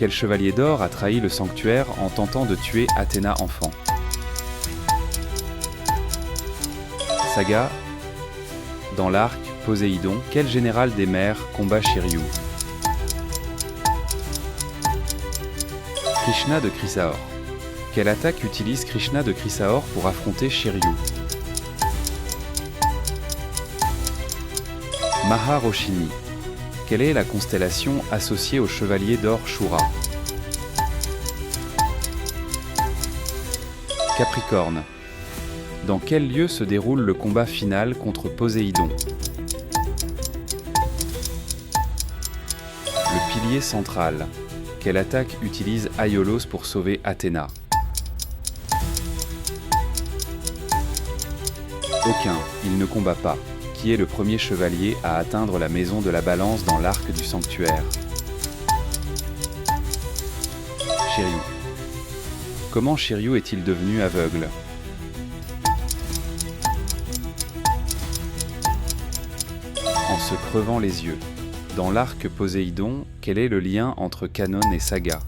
Quel chevalier d'or a trahi le sanctuaire en tentant de tuer Athéna enfant? Saga. Dans l'arc Poséidon, quel général des mers combat Shiryu? Krishna de Chrysaor. Quelle attaque utilise Krishna de Chrysaor pour affronter Shiryu? Maharoshini. Quelle est la constellation associée au chevalier d'or Shura? Capricorne. Dans quel lieu se déroule le combat final contre Poséidon? Le pilier central. Quelle attaque utilise Aiolos pour sauver Athéna? Aucun, il ne combat pas. Qui est le premier chevalier à atteindre la maison de la balance dans l'arc du sanctuaire? Shiryu. Comment Shiryu est-il devenu aveugle? En se crevant les yeux. Dans l'arc Poséidon, quel est le lien entre Canon et Saga?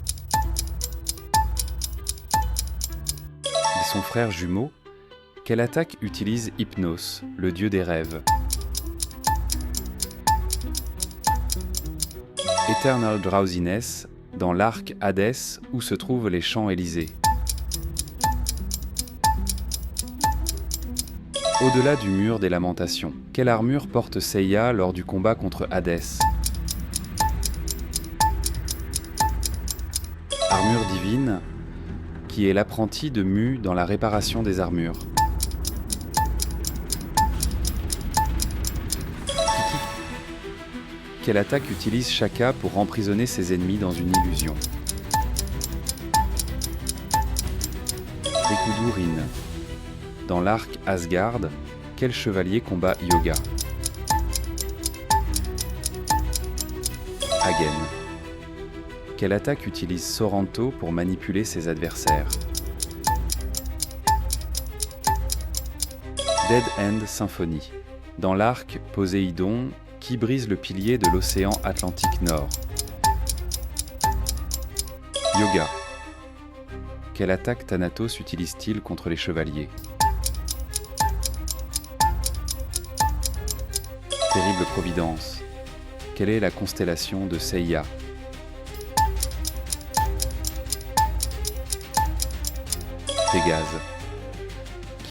Ils sont frères jumeaux. Quelle attaque utilise Hypnos, le dieu des rêves? Eternal Drowsiness, dans l'arc Hadès, où se trouvent les champs Élysées. Au-delà du mur des lamentations, quelle armure porte Seiya lors du combat contre Hadès? Armure divine, qui est l'apprenti de Mu dans la réparation des armures. Quelle attaque utilise Shaka pour emprisonner ses ennemis dans une illusion? Rikudu Rin. Dans l'arc Asgard, quel chevalier combat Yoga? Hagen. Quelle attaque utilise Sorrento pour manipuler ses adversaires? Dead End Symphony. Dans l'arc Poséidon, qui brise le pilier de l'océan Atlantique Nord? Yoga. Quelle attaque Thanatos utilise-t-il contre les chevaliers? Terrible Providence. Quelle est la constellation de Seiya? Pégase.